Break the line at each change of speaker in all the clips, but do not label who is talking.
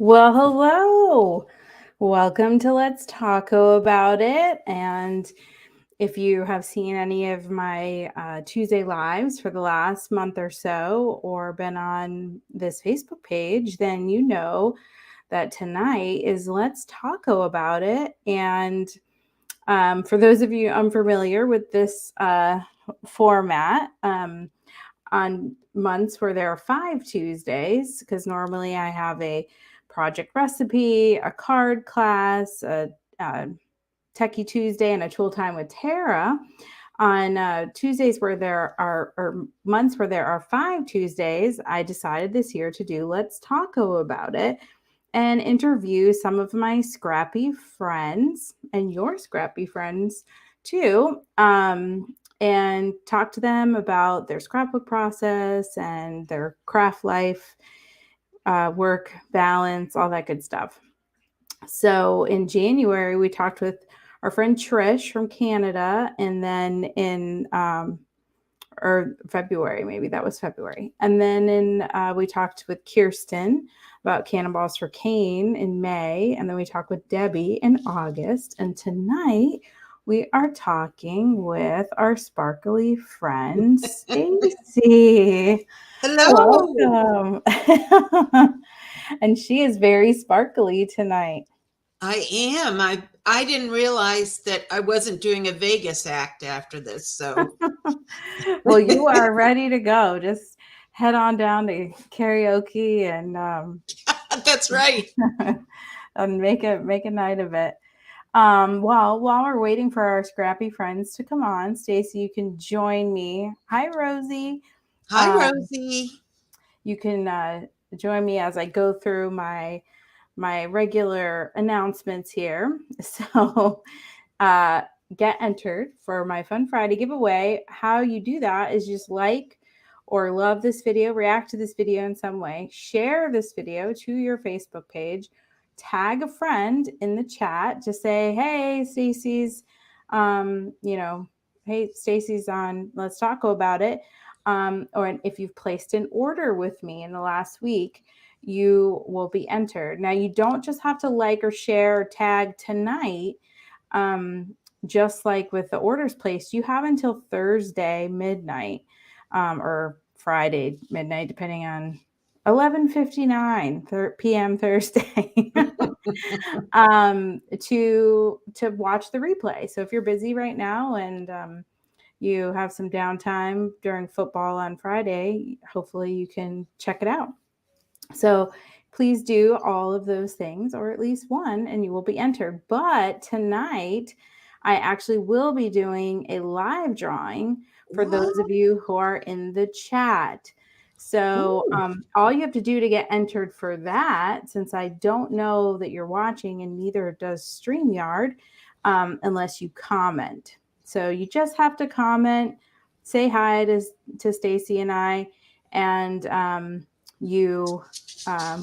Well, hello. Welcome to Let's Taco About It. And if you have seen any of my Tuesday lives for the last month or so, or been on this Facebook page, then you know that tonight is Let's Taco About It. And for those of you unfamiliar with this format, on months where there are 5 Tuesdays, because normally I have a project recipe, a card class, a Techie Tuesday, and a tool time with Tara. On Tuesdays where there are, or months where there are 5 Tuesdays, I decided this year to do Let's Taco About It and interview some of my scrappy friends and your scrappy friends too. And talk to them about their scrapbook process and their craft life, work balance, all that good stuff. So in January, we talked with our friend Trish from Canada, and then in or February, maybe that was February. And then we talked with Kirsten about Cannonballs for Cane in May. And then we talked with Debbie in August. And tonight we are talking with our sparkly friend, Stacey.
Hello.
Welcome. And she is very sparkly tonight.
I am. I didn't realize that I wasn't doing a Vegas act after this. So
Well, you are ready to go. Just head on down to karaoke
that's right.
and make a night of it. Well, while we're waiting for our scrappy friends to come on, Stacey, you can join me. Hi, Rosie.
Hi,
Um,
Rosie.
you can join me as I go through my regular announcements here. So, uh, get entered for my Fun Friday giveaway. How you do that is just like or love this video, react to this video in some way, share this video to your Facebook page, tag a friend in the chat, just say, hey, Stacey's, hey, Stacey's on Let's Taco About It. Or if you've placed an order with me in the last week, you will be entered. Now, you don't just have to like or share or tag tonight. Just like with the orders placed, you have until Thursday midnight, or Friday midnight, depending on 11:59 p.m. Thursday, to watch the replay. So if you're busy right now and you have some downtime during football on Friday, hopefully you can check it out. So please do all of those things, or at least one, and you will be entered. But tonight, I actually will be doing a live drawing for those of you who are in the chat. So all you have to do to get entered for that, since I don't know that you're watching and neither does StreamYard, unless you comment. So you just have to comment, say hi to Stacey and I, and you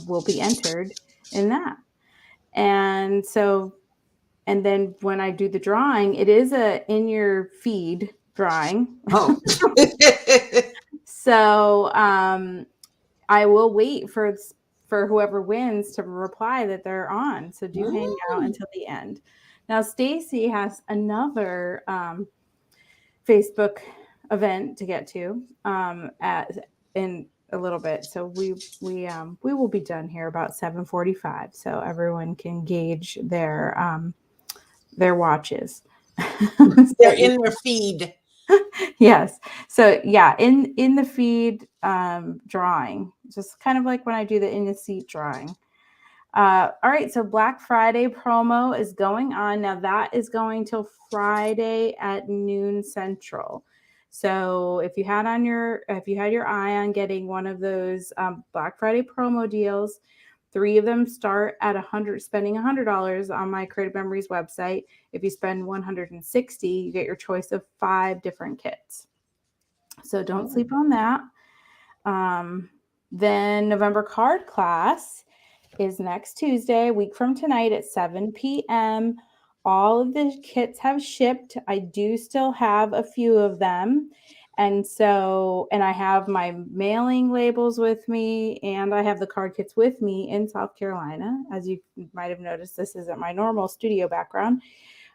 will be entered in that. And so, and then when I do the drawing, it is a in your feed drawing.
Oh.
So I will wait for whoever wins to reply that they're on. So do hang out until the end. Now, Stacey has another Facebook event to get to in a little bit. So we will be done here about 7:45, so everyone can gauge their watches.
They're in their feed.
Yes. So yeah, in the feed drawing, just kind of like when I do the in the seat drawing. All right, so Black Friday promo is going on now. That is going till Friday at noon Central. So if you had your eye on getting one of those Black Friday promo deals, 3 of them start at spending $100 on my Creative Memories website. If you spend $160, you get your choice of 5 different kits. So don't sleep on that. Then November card class is next Tuesday, a week from tonight at 7 p.m. All of the kits have shipped. I do still have a few of them. And so, and I have my mailing labels with me, and I have the card kits with me in South Carolina. As you might have noticed, this isn't my normal studio background.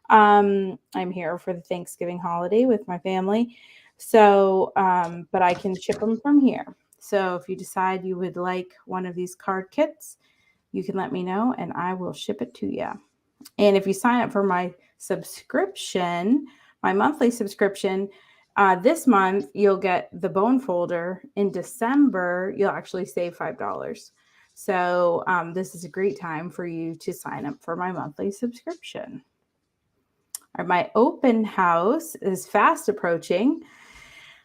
I'm here for the Thanksgiving holiday with my family. So, but I can ship them from here. So if you decide you would like one of these card kits, you can let me know and I will ship it to you. And if you sign up for my subscription, my monthly subscription, this month you'll get the bone folder. In December, you'll actually save $5. So this is a great time for you to sign up for my monthly subscription. My open house is fast approaching,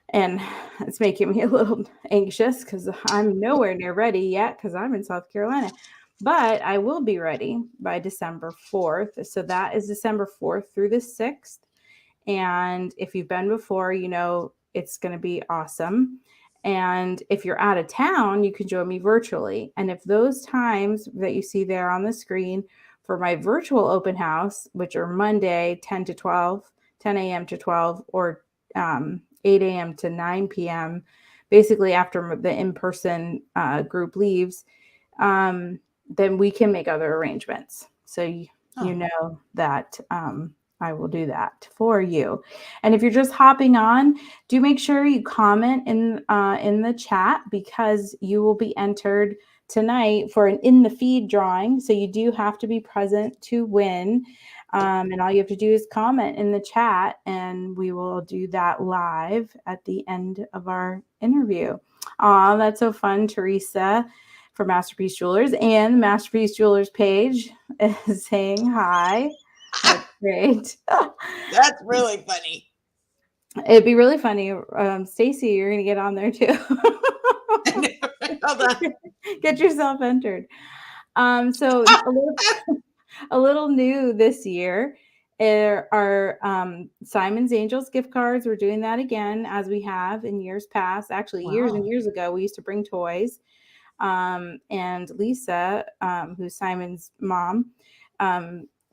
and it's making me a little anxious because I'm nowhere near ready yet because I'm in South Carolina. But I will be ready by December 4th. So that is December 4th through the 6th. And if you've been before, you know it's going to be awesome. And if you're out of town, you can join me virtually. And if those times that you see there on the screen for my virtual open house, which are Monday 10 to 12, 10 a.m. to 12, or 8 a.m. to 9 p.m., basically after the in-person group leaves, then we can make other arrangements. So you know that I will do that for you. And if you're just hopping on, do make sure you comment in the chat, because you will be entered tonight for an in the feed drawing. So you do have to be present to win. And all you have to do is comment in the chat, and we will do that live at the end of our interview. Oh, that's so fun, Teresa from Masterpiece Jewelers, and the Masterpiece Jewelers page is saying hi. That's great.
That's really funny.
It'd be really funny. Stacey, you're going to get on there too.
Hold on.
Get yourself entered. So a little new this year are Simon's Angels gift cards. We're doing that again, as we have in years past. Actually, years and years ago, we used to bring toys. And Lisa, who's Simon's mom,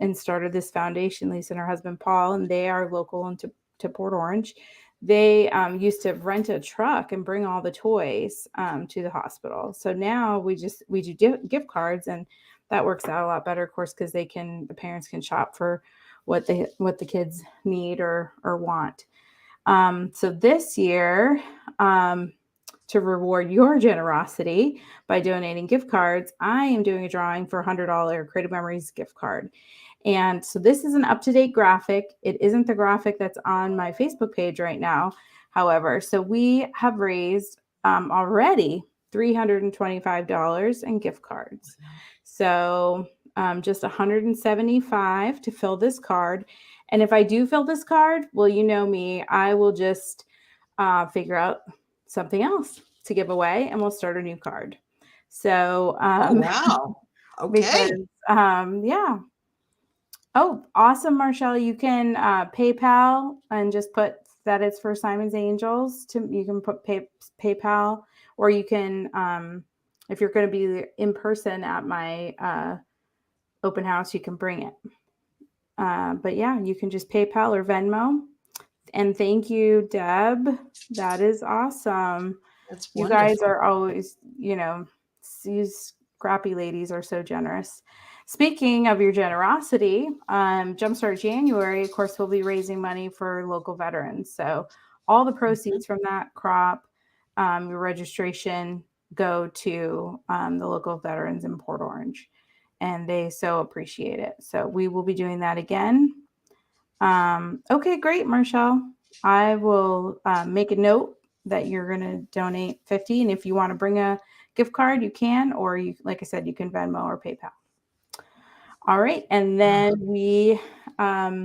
and started this foundation, Lisa and her husband Paul, and they are local to Port Orange. They used to rent a truck and bring all the toys to the hospital. So now we do gift cards, and that works out a lot better, of course, because the parents can shop for what the kids need or want. So this year, to reward your generosity by donating gift cards, I am doing a drawing for a $100 Creative Memories gift card. And so this is an up-to-date graphic. It isn't the graphic that's on my Facebook page right now, however. So we have raised already $325 in gift cards. So just $175 to fill this card. And if I do fill this card, well, you know me, I will just figure out something else to give away, and we'll start a new card. So
wow. Okay.
Because, yeah. Oh, awesome, Marshall. You can PayPal and just put that it's for Simon's Angels. You can put PayPal, or you can, if you're going to be in person at my open house, you can bring it. But yeah, you can just PayPal or Venmo. And thank you, Deb. That is awesome.
That's
wonderful. You guys are always, these scrappy ladies are so generous. Speaking of your generosity, Jumpstart January, of course, we'll be raising money for local veterans. So all the proceeds from that crop, your registration, go to the local veterans in Port Orange. And they so appreciate it. So we will be doing that again. Okay, great, Marshall. I will make a note that you're going to donate $50. And if you want to bring a gift card, you can, or you, like I said, you can Venmo or PayPal. All right. And then my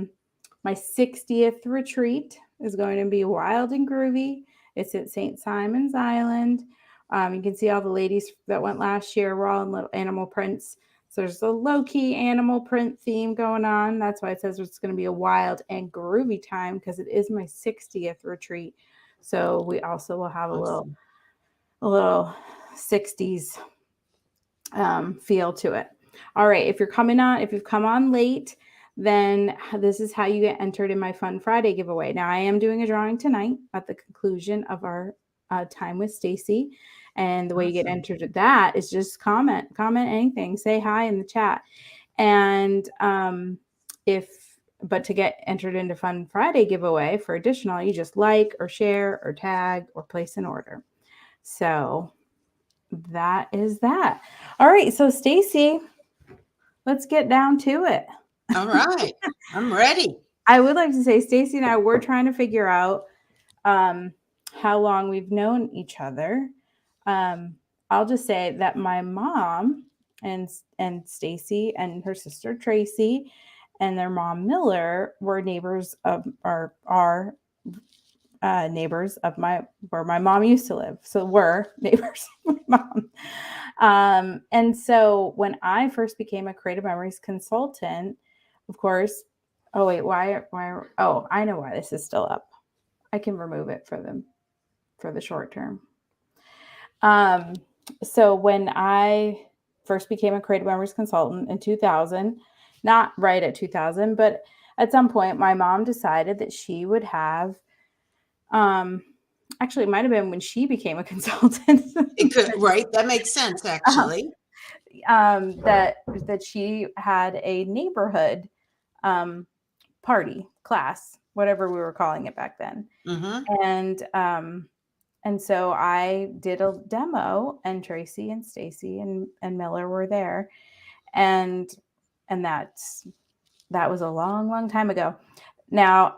60th retreat is going to be wild and groovy. It's at St. Simon's Island. You can see all the ladies that went last year. We're all in little animal prints. So there's a low-key animal print theme going on. That's why it says it's going to be a wild and groovy time, because it is my 60th retreat. So we also will have a little 60s feel to it. All right. If you've come on late, then this is how you get entered in my Fun Friday giveaway. Now, I am doing a drawing tonight at the conclusion of our time with Stacey. And the way you get
Awesome.
entered at that is just comment anything, say hi in the chat. And but to get entered into Fun Friday giveaway for additional, you just like or share or tag or place an order. So that is that. All right. So Stacey, let's get down to it.
All right. I'm ready.
I would like to say Stacey and I were trying to figure out how long we've known each other. I'll just say that my mom and Stacey and her sister Tracy and their mom Miller were neighbors of our neighbors of where my mom used to live. So we're neighbors of my mom. And so when I first became a Creative Memories consultant, of course, oh wait, why? Oh, I know why this is still up. I can remove it for the short term. So when I first became a Creative Memories consultant in 2000, not right at 2000, but at some point, my mom decided that she would have, actually, it might have been when she became a consultant.
It could, right? That makes sense, actually.
That she had a neighborhood party, class, whatever we were calling it back then. And so I did a demo, and Tracy and Stacey and Miller were there. And that was a long, long time ago. Now,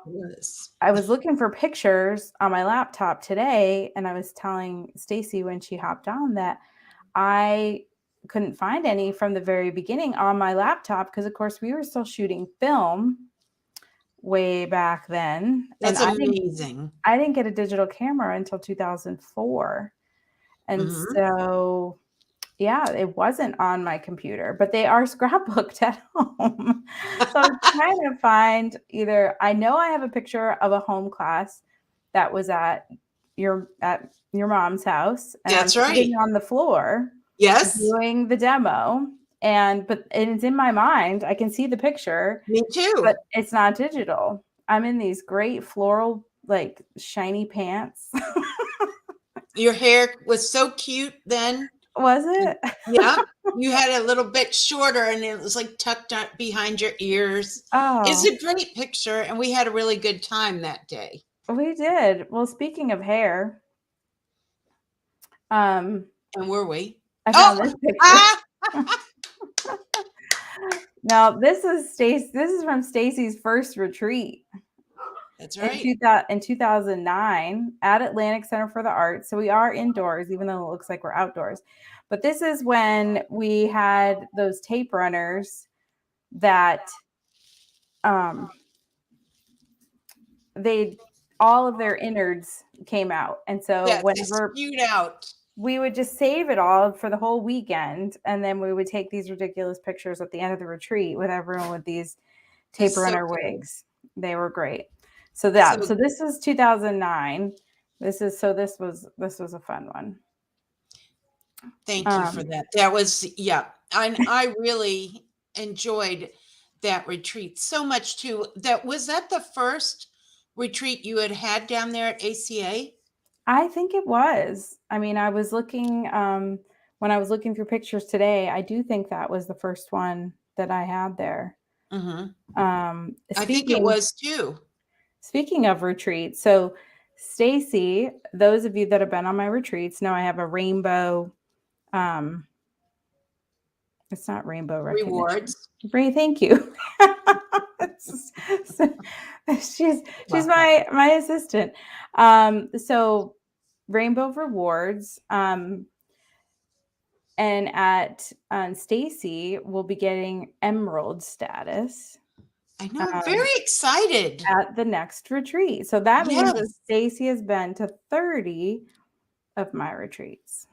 I was looking for pictures on my laptop today, and I was telling Stacey when she hopped on that I couldn't find any from the very beginning on my laptop because, of course, we were still shooting film way back then.
That's amazing.
I didn't get a digital camera until 2004. And so, yeah, it wasn't on my computer, but they are scrapbooked at home. So I'm trying to find either, I know I have a picture of a home class that was at your mom's house. And
That's
I'm sitting on the floor.
Yes.
Doing the demo. But it's in my mind. I can see the picture.
Me too.
But it's not digital. I'm in these great floral, like shiny pants.
Your hair was so cute then.
Was it?
Yeah. You had a little bit shorter and it was like tucked up behind your ears.
Oh.
It's a great picture. And we had a really good time that day.
We did. Well, speaking of hair.
And were we?
I found this picture. Now, this is from Stacey's first retreat.
That's right.
In 2009 at Atlantic Center for the Arts. So we are indoors, even though it looks like we're outdoors. But this is when we had those tape runners that all of their innards came out. And so whenever
spewed out,
we would just save it all for the whole weekend. And then we would take these ridiculous pictures at the end of the retreat with everyone with these tape runner wigs. They were great. So this was 2009. This was a fun one.
Thank you for that. That was, yeah. I really enjoyed that retreat so much too. Was that the first retreat you had down there at ACA?
I think it was. I mean, I was looking, when I was looking through pictures today, I do think that was the first one that I had there.
I think it was too.
Speaking of retreats, so Stacey, those of you that have been on my retreats know I have a rainbow, it's not rainbow
rewards.
Thank you. She's my assistant. So rainbow rewards, and at Stacey will be getting emerald status.
I know. I'm very excited
at the next retreat. So that means that Stacey has been to 30 of my retreats.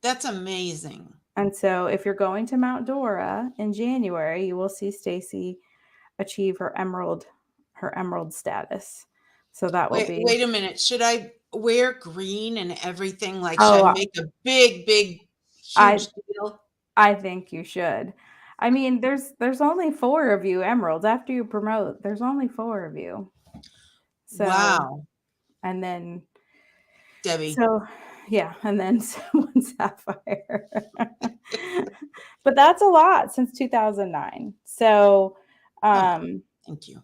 That's amazing.
And so if you're going to Mount Dora in January, you will see Stacey achieve her emerald status. So that will be.
Wait a minute. Should I wear green and everything? Like, should I make a big, huge deal?
I think you should. I mean, there's only 4 of you emeralds. After you promote, there's only 4 of you. So,
Wow,
and then
Debbie.
so yeah, and then 1 sapphire. But that's a lot since 2009. So,
Oh,
um,
thank you.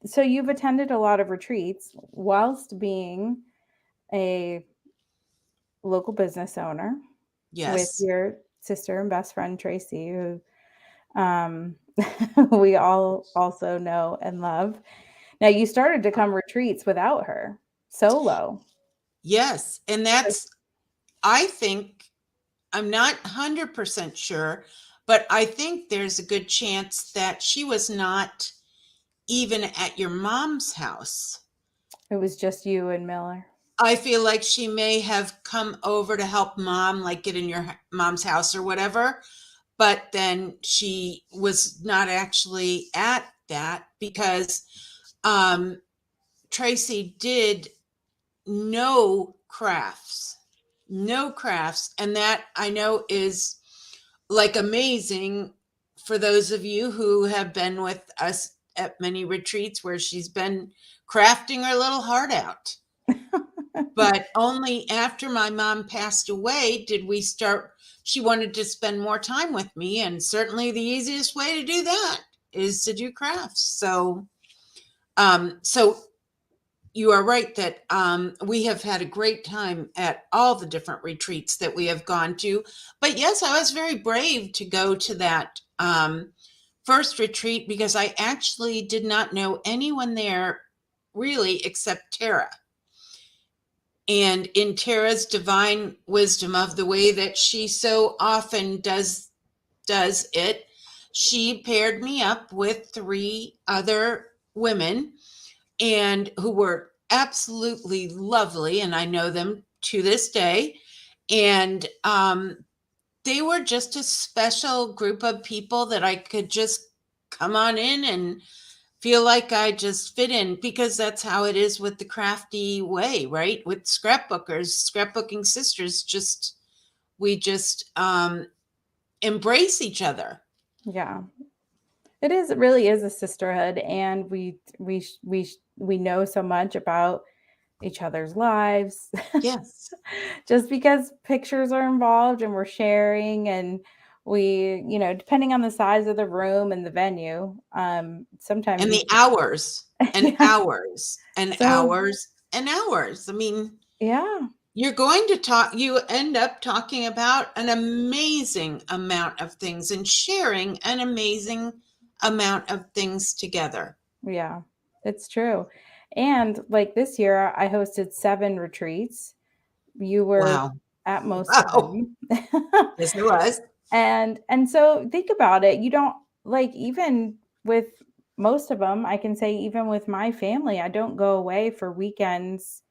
so you've attended a lot of retreats whilst being a local business owner with
Yes.
your sister and best friend Tracy, who um, we all also know and love. Now you started to come retreats without her, solo.
Yes. And
So
I think, I'm not 100% sure, but I think there's a good chance that she was not even at your mom's house.
it was just you and Miller.
I feel like she may have come over to help mom, like get in your mom's house or whatever, but then she was not actually at that because um, Tracy did no crafts, no crafts. And that I know is like amazing for those of you who have been with us at many retreats where she's been crafting her little heart out. But only after my mom passed away did we start. She wanted to spend more time with me, and certainly the easiest way to do that is to do crafts. So you are right that we have had a great time at all the different retreats that we have gone to. But yes, I was very brave to go to that first retreat because I actually did not know anyone there really except Tara. And in Tara's divine wisdom of the way that she so often does it, she paired me up with 3 other women and who were absolutely lovely, and I know them to this day. And they were just a special group of people that I could just come on in and feel like I just fit in, because that's how it is with the crafty way, right? With scrapbookers, scrapbooking sisters, we just embrace each other.
Yeah. It is, it really is a sisterhood, and we know so much about each other's lives.
Yes.
Just because pictures are involved and we're sharing, and we, depending on the size of the room and the venue, sometimes
And
you
the hours and
yeah.
hours and
So,
hours and hours. I mean,
yeah.
you're going to talk, you end up talking about an amazing amount of things and sharing an amazing amount of things together.
Yeah. It's true. And like this year I hosted 7 retreats. You were
Wow.
at most of
Wow.
them.
Yes, it was.
And so think about it. You don't, like, even with most of them, I can say even with my family, I don't go away for weekends.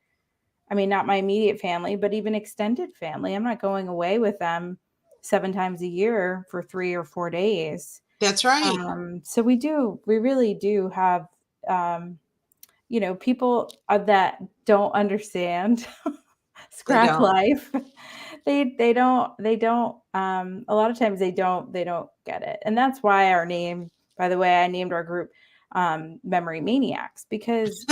I mean, not my immediate family, but even extended family. I'm not going away with them 7 times a year for 3 or 4 days.
That's right.
So we really do have, um, people that don't understand
They
scrap
don't.
life. They don't a lot of times they don't get it. And that's why our name, by the way, I named our group Memory Maniacs, because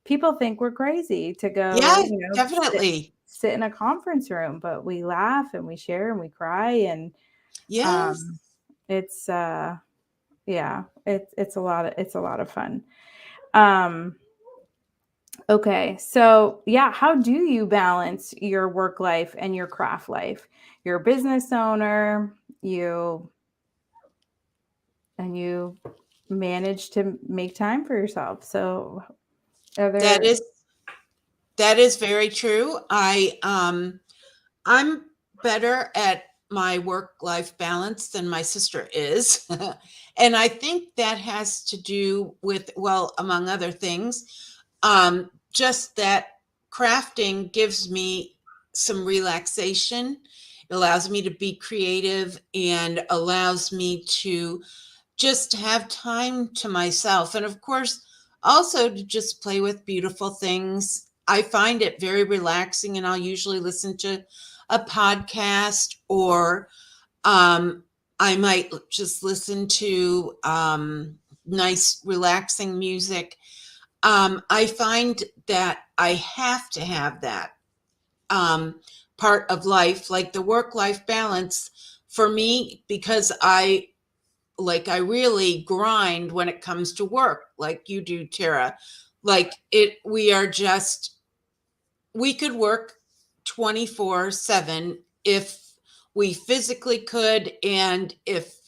people think we're crazy to
Yeah,
go,
definitely.
sit in a conference room, but we laugh and we share and we cry, and
Yes.
um it's yeah, it's a lot of fun. um Okay. So, yeah, how do you balance your work life and your craft life? You're a business owner, you and you manage to make time for yourself. So, are
That
there
is that is very true. I'm better at my work life balance than my sister is. And I think that has to do with, well, among other things, just that crafting gives me some relaxation. It allows me to be creative and allows me to just have time to myself. And of course, also to just play with beautiful things. I find it very relaxing, and I'll usually listen to a podcast or I might just listen to nice, relaxing music. I find that I have to have that part of life, like the work-life balance for me, because I really grind when it comes to work, like you do, Tara. We could work 24/7 if we physically could, and if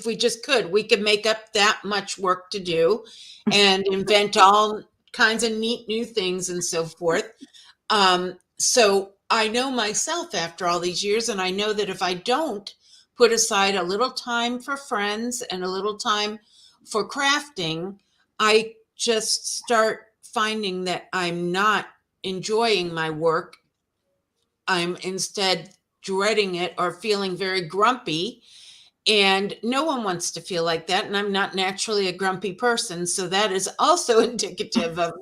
we just could, we could make up that much work to do and invent all kinds of neat new things and so forth. So I know myself after all these years, and I know that if I don't put aside a little time for friends and a little time for crafting, I just start finding that I'm not enjoying my work. I'm instead dreading it or feeling very grumpy. And no one wants to feel like that. And I'm not naturally a grumpy person. So that is also indicative of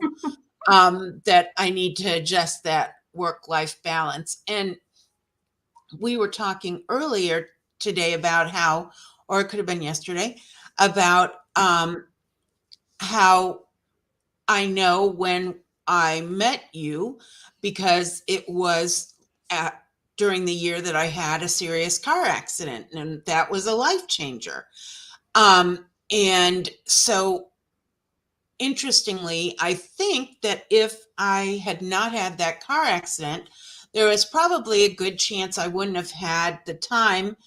that I need to adjust that work-life balance. And we were talking earlier today about how, or it could have been yesterday, about how I know when I met you, because it was during the year that I had a serious car accident, and that was a life changer. And so interestingly, I think that if I had not had that car accident, there was probably a good chance I wouldn't have had the time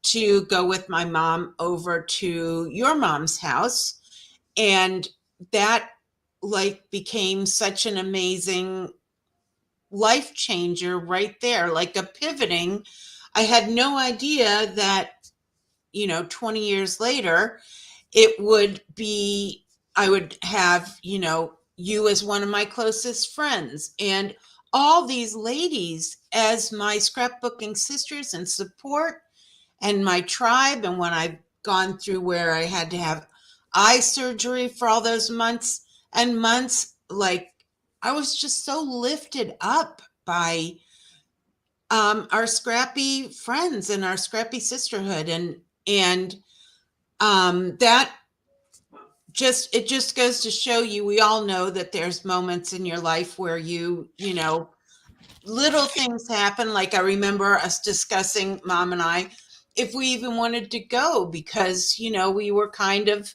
to go with my mom over to your mom's house. And that became such an amazing life changer right there, like a pivoting. I had no idea that, 20 years later, it would be, I would have, you as one of my closest friends and all these ladies as my scrapbooking sisters and support and my tribe. And when I've gone through where I had to have eye surgery for all those months and months, I was just so lifted up by our scrappy friends and our scrappy sisterhood. And that just goes to show you, we all know that there's moments in your life where little things happen. Like I remember us discussing, Mom and I, if we even wanted to go, because we were kind of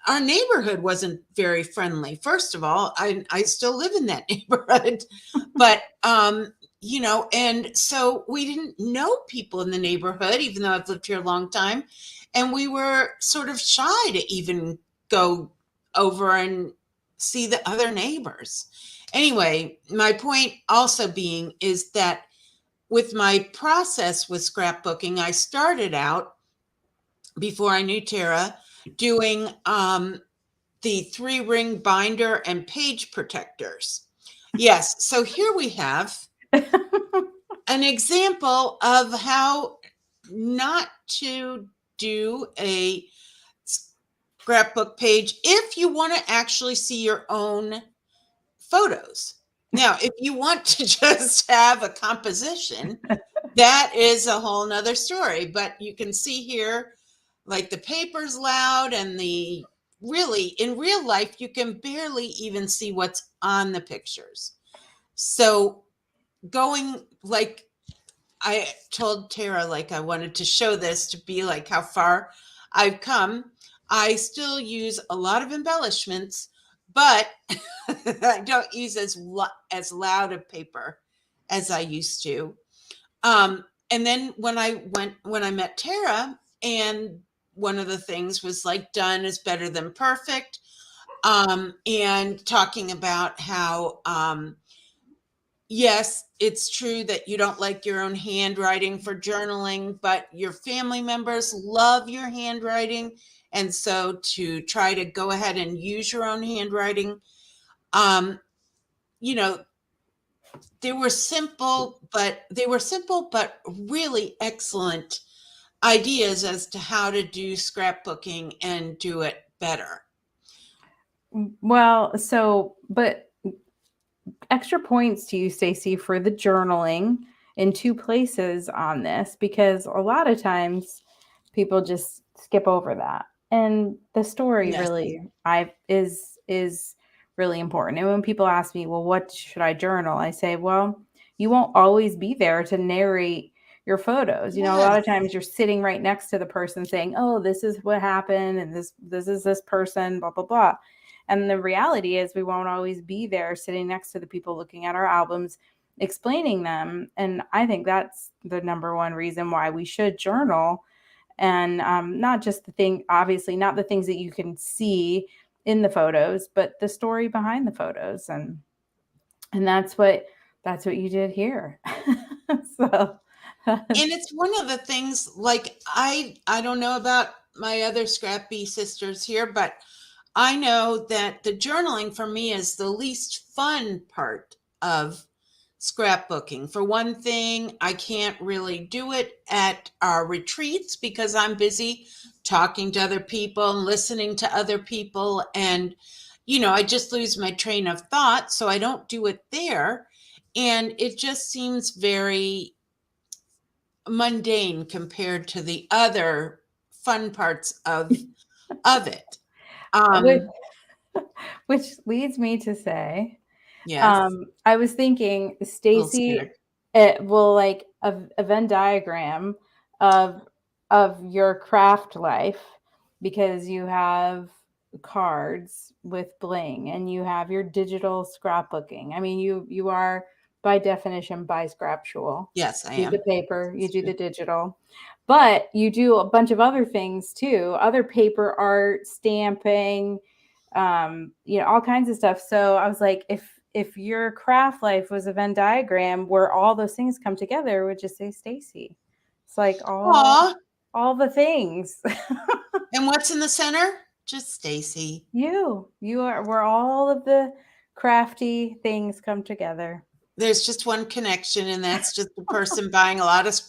our neighborhood wasn't very friendly. First of all, I still live in that neighborhood, but and so we didn't know people in the neighborhood, even though I've lived here a long time, and we were sort of shy to even go over and see the other neighbors. Anyway, my point also being is that with my process with scrapbooking, I started out, before I knew Tara, doing the 3-ring binder and page protectors. Yes, so here we have an example of how not to do a scrapbook page if you want to actually see your own photos. Now, if you want to just have a composition, that is a whole nother story. But you can see here, like the paper's loud, and in real life, you can barely even see what's on the pictures. So I told Tara, I wanted to show this to be like how far I've come. I still use a lot of embellishments, but I don't use as loud a paper as I used to. And then when I met Tara, and one of the things was done is better than perfect. And talking about how, yes, it's true that you don't like your own handwriting for journaling, but your family members love your handwriting. And so to try to go ahead and use your own handwriting, you know, they were simple, but really excellent ideas as to how to do scrapbooking and do it better.
Well, but extra points to you, Stacey, for the journaling in two places on this, because a lot of times people just skip over that. And the story
Yes.
really is really important. And when people ask me, well, what should I journal? I say, well, you won't always be there to narrate your photos. You know, a lot of
Yes.
times you're sitting right next to the person saying, oh, this is what happened, and this is this person, blah, blah, blah. And the reality is we won't always be there sitting next to the people looking at our albums, explaining them. And I think that's the number one reason why we should journal. And not just the thing, obviously, not the things that you can see in the photos, but the story behind the photos. And that's what you did here. So
And it's one of the things, like, I don't know about my other scrappy sisters here, but I know that the journaling for me is the least fun part of scrapbooking. For one thing, I can't really do it at our retreats because I'm busy talking to other people and listening to other people. And, I just lose my train of thought. So I don't do it there. And it just seems very mundane compared to the other fun parts of it.
which,
Um,
which leads me to say,
yes,
I was thinking,
a little
Stacey,
scared.
it will like a Venn diagram of your craft life, because you have cards with bling and you have your digital scrapbooking. I mean, you are by definition bisexual.
Yes, I
Do the
am.
paper, you
It's
do
true.
the digital, but you do a bunch of other things too, other paper art, stamping, all kinds of stuff. So I was like, if your craft life was a Venn diagram where all those things come together, it would just say Stacey. It's like
Aw.
all the things.
And what's in the center? Just Stacy.
You are where all of the crafty things come together.
There's just one connection, and that's just the person buying a lot of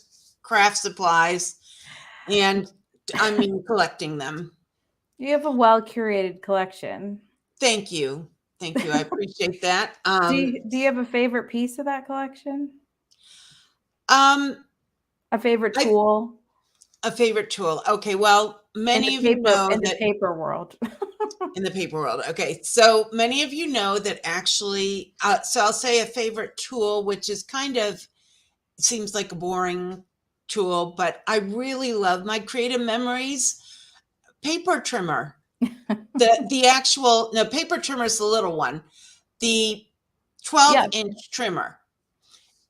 craft supplies and, I mean, collecting them.
You have a well curated collection.
Thank you. Thank you. I appreciate that.
Do you have a favorite piece of that collection?
Um,
A favorite
I
tool
a favorite tool. Okay, well, many of you know
in the
that
paper world?
in the paper world. Okay, so many of you know that actually, so I'll say a favorite tool, which is kind of seems like a boring tool, but I really love my creative memories paper trimmer. The actual, no, paper trimmer is the little one, the 12
Yeah.
inch trimmer.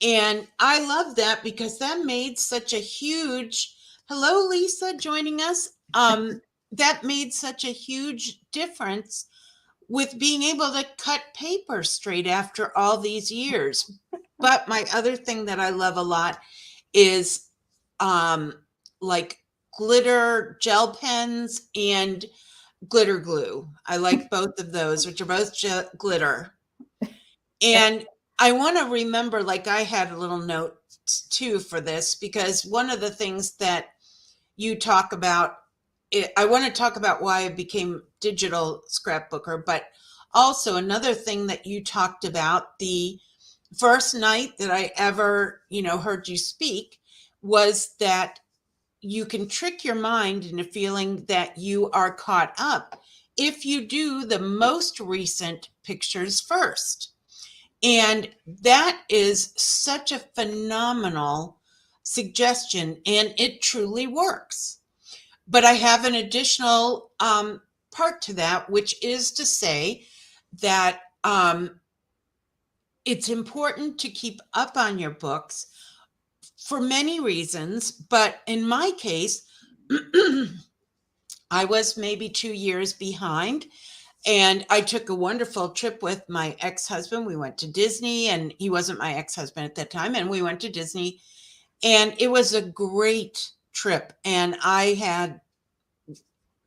And I love that because that made such a huge, hello, Lisa, joining us. That made such a huge difference with being able to cut paper straight after all these years. But my other thing that I love a lot is um, like glitter gel pens and glitter glue. I like both of those, which are both glitter. And I want to remember, like, I had a little note too for this because one of the things that you talk about, I want to talk about why I became digital scrapbooker, but also another thing that you talked about the first night that I ever, heard you speak was that you can trick your mind into feeling that you are caught up if you do the most recent pictures first. And that is such a phenomenal suggestion, and it truly works. But I have an additional part to that, which is to say that it's important to keep up on your books for many reasons. But in my case, I was maybe 2 years behind. And I took a wonderful trip with my ex-husband. We went to Disney, and he wasn't my ex-husband at that time. And we went to Disney, and it was a great trip. And I had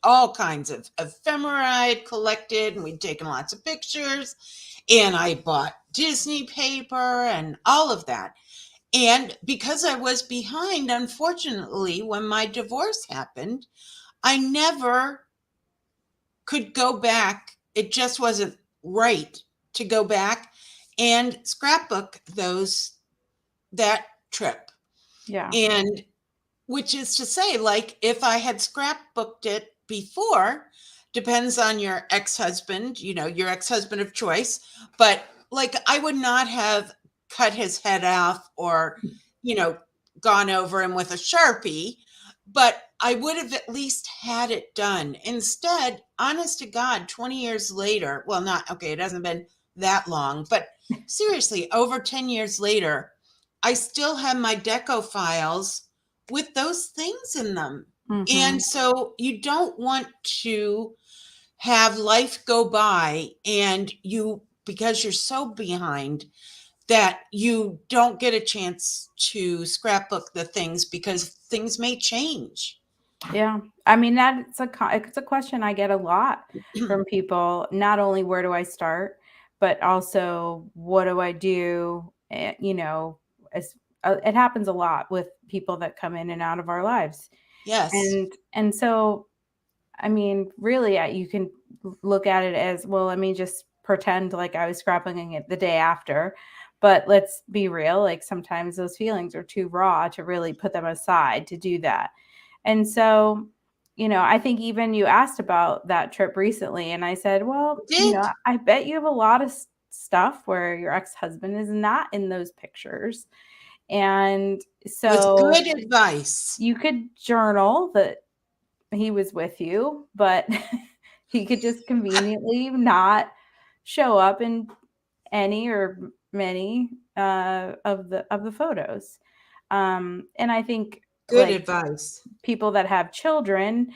all kinds of ephemera I had collected, and we'd taken lots of pictures. And I bought Disney paper and all of that. And because I was behind, unfortunately, when my divorce happened, I never could go back. It just wasn't right to go back and scrapbook that trip.
Yeah.
And which is to say, like, if I had scrapbooked it before, depends on your ex-husband, your ex-husband of choice, but like I would not have cut his head off or, you know, gone over him with a Sharpie, but I would have at least had it done. Instead, honest to God, 20 years later, well, not okay, it hasn't been that long, but seriously, over 10 years later, I still have my deco files with those things in them.
Mm-hmm.
And so you don't want to have life go by and because you're so behind that you don't get a chance to scrapbook the things because things may change.
Yeah. I mean, it's a question I get a lot from people. Not only where do I start, but also what do I do? As it happens a lot with people that come in and out of our lives.
Yes.
And so, I mean, really, you can look at it as, well, let me just pretend like I was scrapbooking it the day after. But let's be real, like sometimes those feelings are too raw to really put them aside to do that. And so, I think even you asked about that trip recently, and I said, well,
Did
I bet you have a lot of stuff where your ex-husband is not in those pictures. And
with
so
good advice.
you could journal that he was with you, but he could just conveniently not show up in any or many of the photos. And I think
Good
like
advice.
people that have children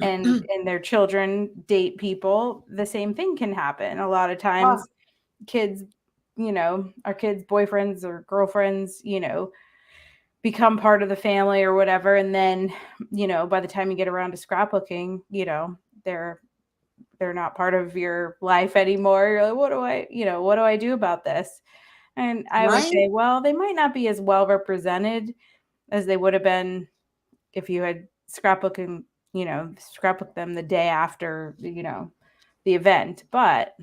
and their children date people, the same thing can happen. A lot of
Oh,
times kids, our kids' boyfriends or girlfriends, become part of the family or whatever. And then, by the time you get around to scrapbooking, they're not part of your life anymore. You're like, what do I do about this? And I always
right?
say, well, they might not be as well represented as they would have been if you had scrapbook them the day after, the event. But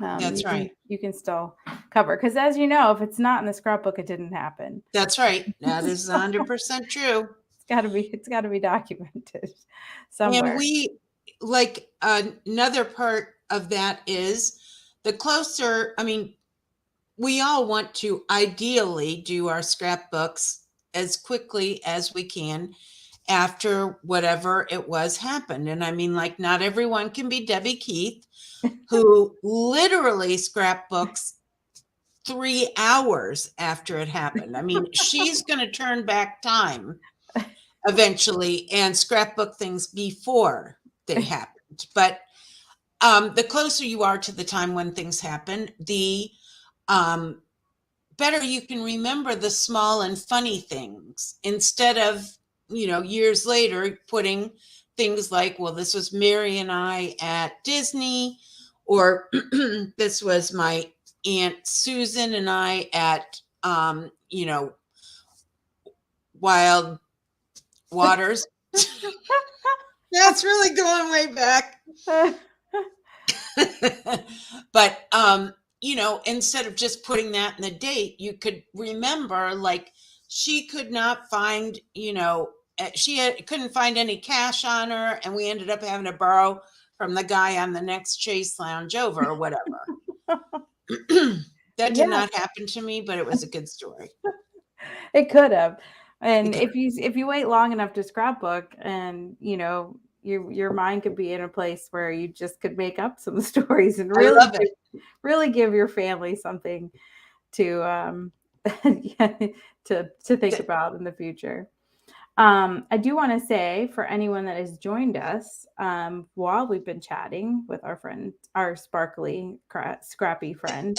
That's right.
you can still cover, because as you know, if it's not in the scrapbook, it didn't happen.
That's right. That is 100% true.
It's got to be documented
And
somewhere.
we like another part of that is the closer, I mean, we all want to ideally do our scrapbooks as quickly as we can after whatever it was happened. And I mean, like, not everyone can be Debbie Keith, who literally scrapbooks 3 hours after it happened. I mean, she's going to turn back time eventually and scrapbook things before they happened. But the closer you are to the time when things happen, the um, better you can remember the small and funny things instead of, years later putting things like, well, this was Mary and I at Disney, or this was my Aunt Susan and I at, Wild Waters. That's really going way back. But instead of just putting that in the date, you could remember, like, she could not find, couldn't find any cash on her, and we ended up having to borrow from the guy on the next Chase Lounge over or whatever. That did
Yeah,
not happen to me, but it was a good story.
it could have.
It
And
could-
if you wait long enough to scrapbook, and your mind could be in a place where you just could make up some stories and
I love it.
really give your family something to yeah, to think
Th-
about in the future. I do want to say, for anyone that has joined us while we've been chatting with our friend, our sparkly, scrappy friend,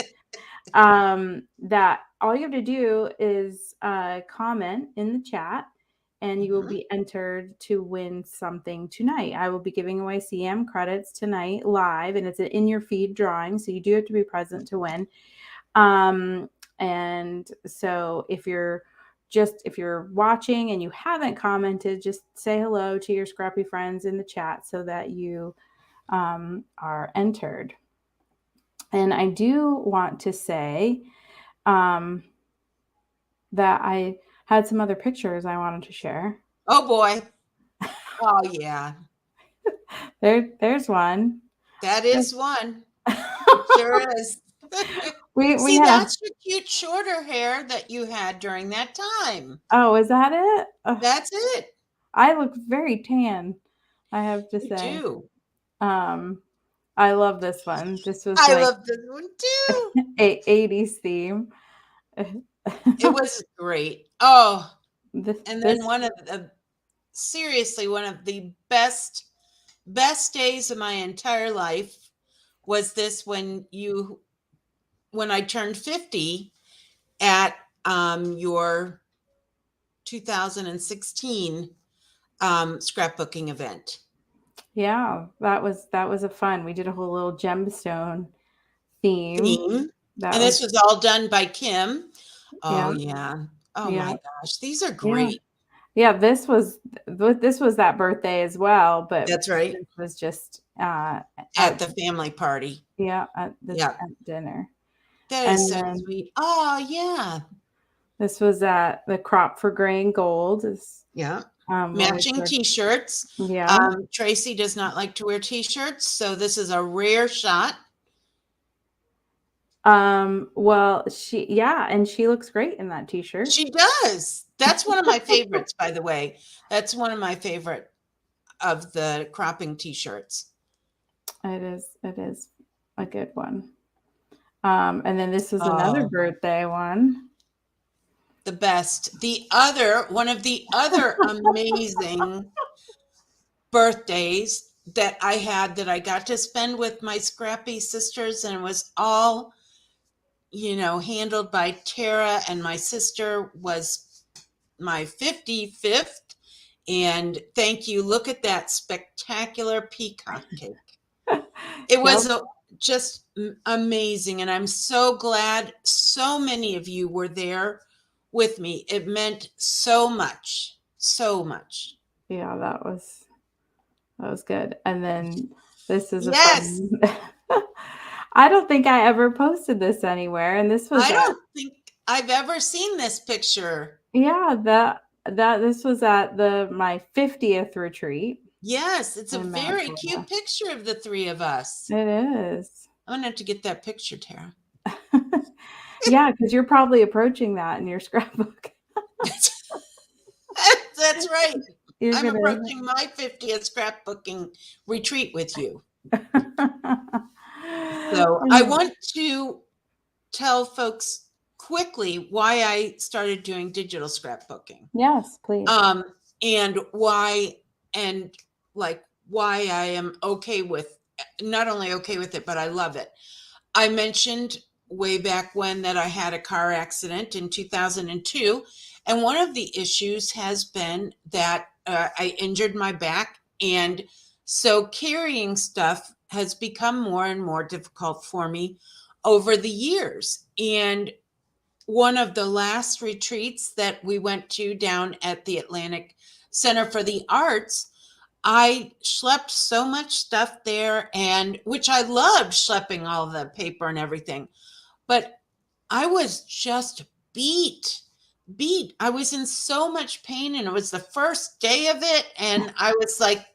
that all you have to do is comment in the chat, and you will
Mhm.
be entered to win something tonight. I will be giving away CM credits tonight live, and it's an in your feed drawing, so you do have to be present to win. And so if you're watching and you haven't commented, just say hello to your scrappy friends in the chat so that you are entered. And I do want to say, um, that I had some other pictures I wanted to share.
Oh boy. Oh yeah.
There's one.
That
This
is one. It sure is.
we
See,
had a
that's your cute shorter hair that you had during that time.
Oh, is that it?
That's it.
I look very tan, I have to
You
say.
do.
I love this one. This was
I
like
love this one too.
a 80s theme.
It was great. Oh, and then
This
one of the seriously one of the best days of my entire life was this when I turned 50 at your 2016 scrapbooking event.
Yeah, that was a fun. We did a whole little gemstone theme.
Theme.
That
And
was
this was all done by Kim. Oh
yeah,
yeah. Oh
yeah,
my gosh, these are
yeah.
great.
Yeah, this was that birthday as well, but
That's right.
this was just
At
at
the family party.
yeah,
Yeah.
at dinner.
That is
And
so
then
sweet. Oh yeah.
this was at the crop for gray and gold is
Yeah.
when we
Matching
started.
t-shirts.
Yeah.
Tracy does not like to wear t-shirts, so this is a rare shot.
Well, and she looks great in that t-shirt.
She does. That's one of my favorites, by the way. That's one of my favorite of the cropping t-shirts.
It is a good one. And then this was another
Oh,
birthday one.
the best. One of the other amazing birthdays that I had that I got to spend with my scrappy sisters, and it was all, handled by Tara, and my sister was my 55th. And thank you. Look at that spectacular peacock cake. It was
Yep.
just amazing. And I'm so glad so many of you were there with me. It meant so much, so much.
Yeah, that was good. And then this is a
Yes.
fun. I don't think I ever posted this anywhere, and this was
I don't think I've ever seen this picture.
yeah, this was at my 50th retreat.
Yes, it's a
In Mount
very
Julia.
cute picture of the three of us.
It is.
I'm gonna have to get that picture, Tara.
Yeah, because you're probably approaching that in your scrapbook.
That's right.
You're
I'm
gonna
approaching my 50th scrapbooking retreat with you. So I want to tell folks quickly why I started doing digital scrapbooking.
Yes, please.
And why I am not only okay with it, but I love it. I mentioned way back when that I had a car accident in 2002. And one of the issues has been that I injured my back. And so carrying stuff has become more and more difficult for me over the years. And one of the last retreats that we went to down at the Atlantic Center for the Arts, I schlepped so much stuff there, and which I loved schlepping all the paper and everything, but I was just beat. I was in so much pain, and it was the first day of it, and I was like,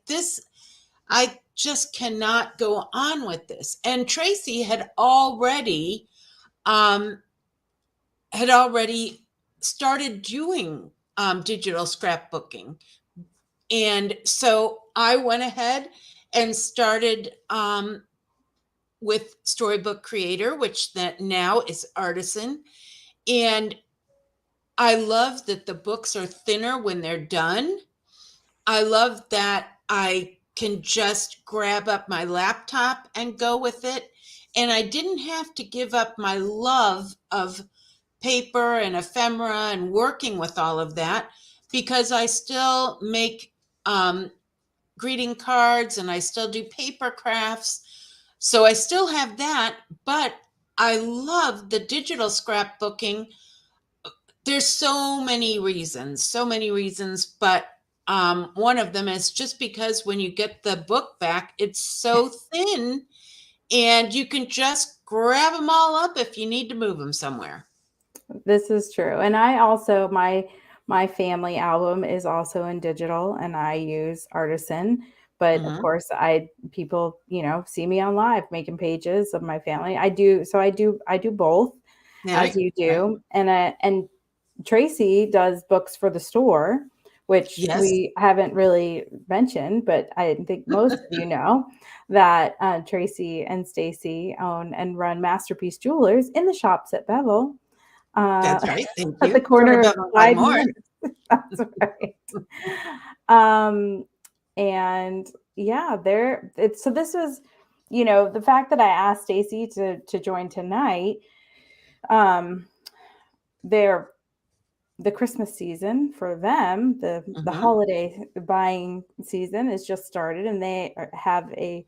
I just cannot go on with this. And Tracy had already started doing digital scrapbooking. And so I went ahead and started with Storybook Creator, which that now is Artisan. And I love that the books are thinner when they're done. I love that I can just grab up my laptop and go with it. And I didn't have to give up my love of paper and ephemera and working with all of that, because I still make greeting cards and I still do paper crafts. So I still have that, but I love the digital scrapbooking. There's so many reasons, but one of them is just because when you get the book back, it's so thin and you can just grab them all up if you need to move them somewhere.
This is true. And I also my family album is also in digital and I use Artisan. But of
Mhm.
course I people, see me on live making pages of my family. I do both as
Right,
you
right.
do. And Tracy does books for the store, which
Yes,
we haven't really mentioned, but I think most of you know that Tracy and Stacy own and run Masterpiece Jewelers in the shops at Bevel, uh,
that's right, thank
at the
you. For
corner of
about 5
Clyde and
more.
Morris. That's right. Um, and yeah, there. It's so this was, the fact that I asked Stacy to join tonight. Um, there the Christmas season for them, the
Mhm.
holiday buying season is just started, and they have a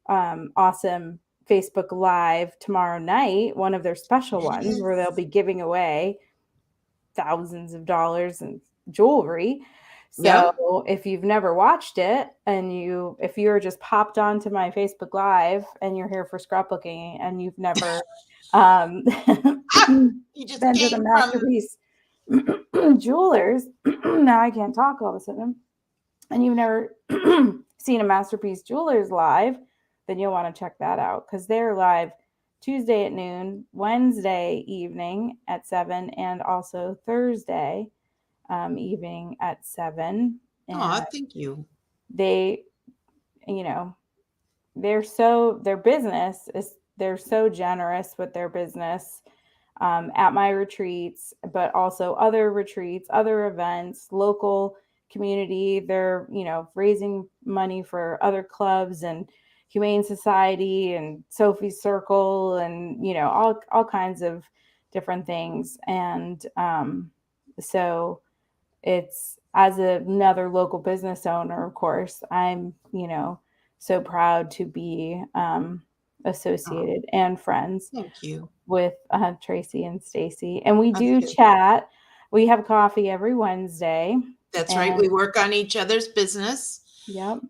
awesome Facebook Live tomorrow night, one of their special ones where they'll
Yes.
be giving away thousands of dollars in jewelry.
Yep.
So if you've never watched it and if you're just popped onto my Facebook Live and you're here for scrapbooking and you've never um,
Ah, you just
been to the
came from
Masterpiece Jewelers, now I can't talk all of a sudden, and you've never seen a Masterpiece Jewelers live, then you'll want to check that out because they're live Tuesday at noon, Wednesday evening at 7, and also Thursday evening at 7.
aw,
And
thank you.
they, you know, their business is, they're so generous with their business at my retreats, but also other retreats, other events, local community. They're, raising money for other clubs and Humane Society and Sophie's Circle and, all kinds of different things. And so it's, as another local business owner, of course, I'm, so proud to be
Aw,
associated and friends
thank you.
with Tracy and Stacy. And we
That's
do
good.
chat. We have coffee every Wednesday.
That's right,
And
we work on each other's business,
yep.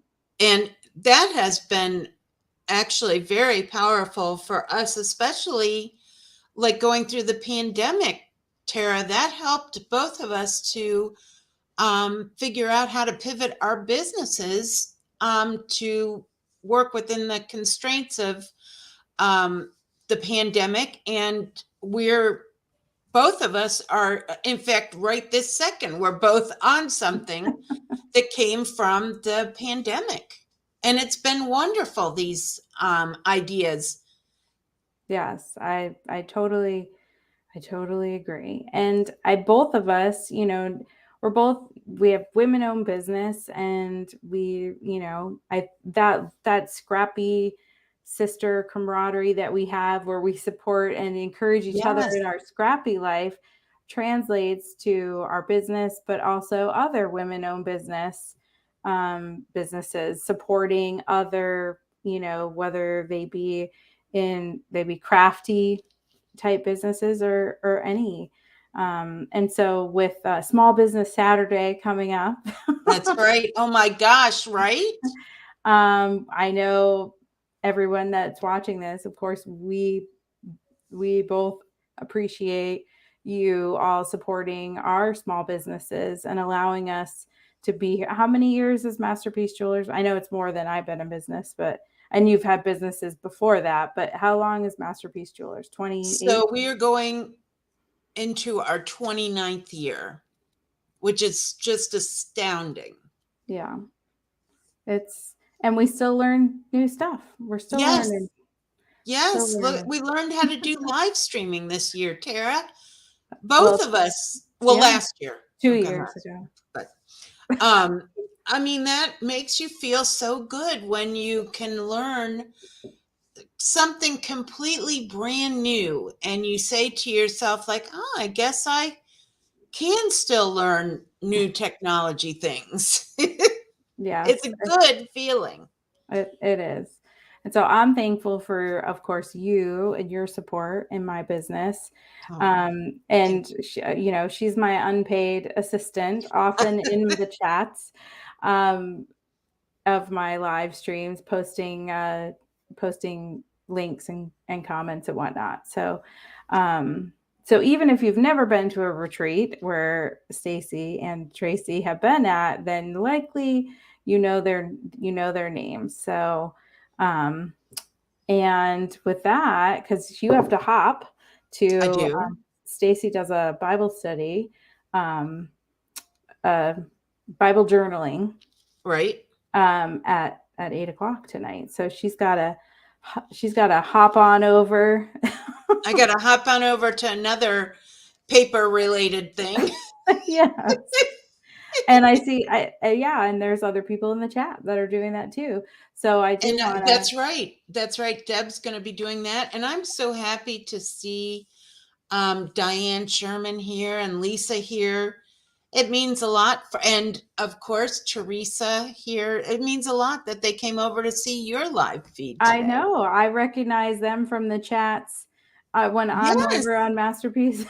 and that has been actually very powerful for us, especially, like, going through the pandemic, Tara, that helped both of us to, figure out how to pivot our businesses, to work within the constraints of, um, the pandemic, and we're both of us are, in fact, right this second, we're both on something that came from the pandemic. And it's been wonderful, these ideas.
Yes, I totally agree. And I both of us, we have women owned business and that scrappy sister camaraderie that we have where we support and encourage each other
Yes,
in our scrappy life translates to our business, but also other women owned businesses supporting other, whether they be crafty type businesses or any. And so with Small Business Saturday coming up,
that's right. Oh my gosh, right?
I know everyone that's watching this, of course, we both appreciate you all supporting our small businesses and allowing us to be here. How many years is Masterpiece Jewelers? I know it's more than I've been in business, but and you've had businesses before that, but how long is Masterpiece Jewelers? 28?
So we are going into our 29th year, which is just astounding.
Yeah. It's and we still learn new stuff. We're still
Yes,
learning. Still
yes. Look,
learning.
we learned how to do live streaming this year, Tara.
Well,
Both of us. Well,
yeah,
last year.
2
Okay,
years
last
ago.
year. But I mean, that makes you feel so good when you can learn something completely brand new and you say to yourself, like, oh, I guess I can still learn new technology things. It's
Yes,
a good feeling.
it is. And so I'm thankful for, of course, you and your support in my business.
Oh, thank
And she's my unpaid assistant, often in the chats um, of my live streams, posting links and comments and whatnot. So So even if you've never been to a retreat where Stacey and Tracy have been at, then likely their names. So and with that, because you have to hop
I
to
do.
Stacey does a Bible study, uh, Bible journaling,
Right.
at 8 o'clock tonight. So she's got to hop on over.
I got to hop on over to another paper related thing.
Yes. And I see, yeah, and there's other people in the chat that are doing that too. So I do
And
want to.
that's right. That's right. Deb's going to be doing that. And I'm so happy to see Diane Sherman here and Lisa here. It means a lot and of course, Teresa here. It means a lot that they came over to see your live feed today.
I know. I recognize them from the chats when I'm
Yes.
over on Masterpiece.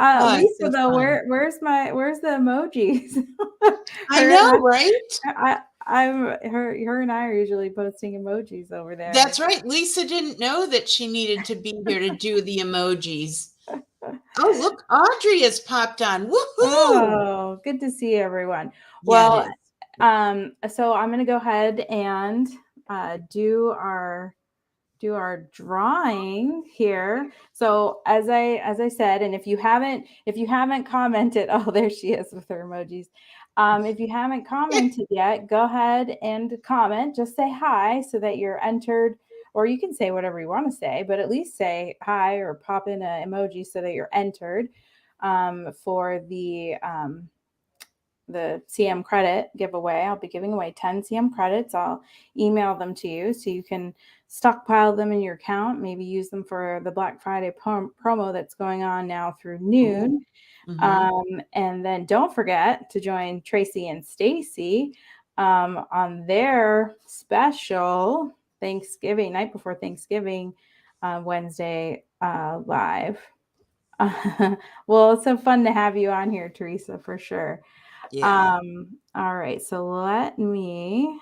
Oh,
Lisa,
so
though,
fun.
where's the emojis?
I know, right?
Her and I are usually posting emojis over there.
That's right. Lisa didn't know that she needed to be here to do the emojis. Oh, look, Audrey has popped on. Woohoo!
Oh, good to see everyone.
Yeah,
Well,
it is.
so I'm going to go ahead and do our drawing here. So as I said, and if you haven't commented, oh, there she is with her emojis. If you haven't commented yet, go ahead and comment. Just say hi so that you're entered, or you can say whatever you want to say, but at least say hi or pop in an emoji so that you're entered for the CM credit giveaway. I'll be giving away 10 CM credits. I'll email them to you so you can stockpile them in your account, maybe use them for the Black Friday promo that's going on now through noon. And then don't forget to join Tracy and Stacey on their special Thanksgiving, night before Thanksgiving, Wednesday live. Well, it's so fun to have you on here, Teresa, for sure.
Yeah.
All right, so let me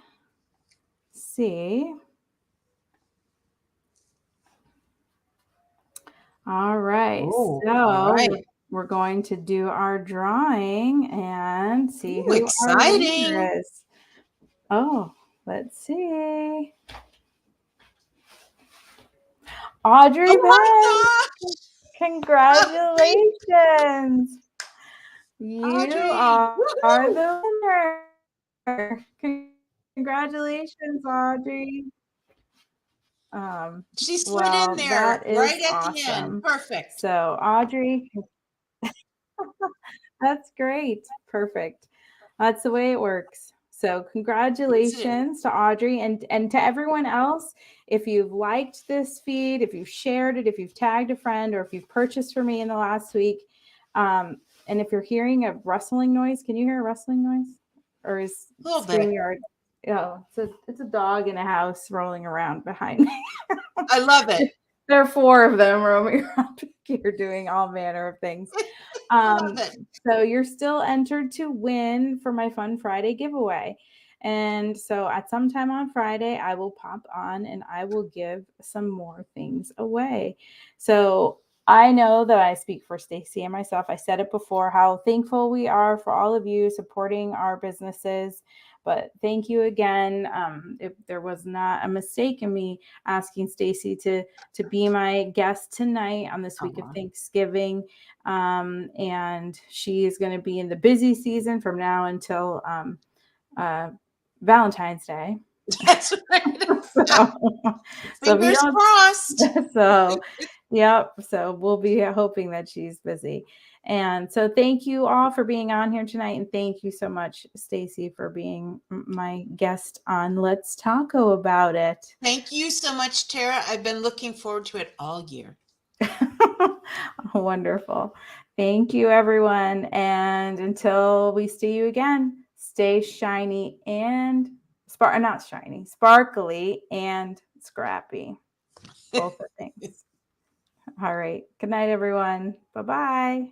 see. All right,
Oh,
so
all right.
we're going to do our drawing and see who
exciting.
our winner is. Oh, let's see. Audrey
Oh my
Benz,
gosh.
congratulations. You
Audrey.
are
Woohoo.
the winner. Congratulations, Audrey.
She slid in
Well,
there
that
right
is
at the end.
awesome.
Perfect.
So, Audrey, that's great. Perfect. That's the way it works. So, congratulations to Audrey and to everyone else. If you've liked this feed, if you've shared it, if you've tagged a friend, or if you've purchased for me in the last week, and if you're hearing a rustling noise, can you hear a rustling noise? Or is StreamYard? Oh, it's a dog in a house rolling around behind me.
I love it.
There are 4 of them roaming around here doing all manner of things.
Love it.
So you're still entered to win for my Fun Friday giveaway. And so at some time on Friday, I will pop on and I will give some more things away. So I know that I speak for Stacey and myself. I said it before, how thankful we are for all of you supporting our businesses. But thank you again. If there was not a mistake in me asking Stacey to be my guest tonight on this week of Thanksgiving. And she is going to be in the busy season from now until Valentine's Day.
That's right. Fingers crossed.
So, yep. So we'll be hoping that she's busy. And so thank you all for being on here tonight. And thank you so much, Stacey, for being my guest on Let's Taco About It.
Thank you so much, Tara. I've been looking forward to it all year.
Wonderful. Thank you, everyone. And until we see you again, stay shiny and sparkly and scrappy. Both the things. All right. Good night, everyone. Bye-bye.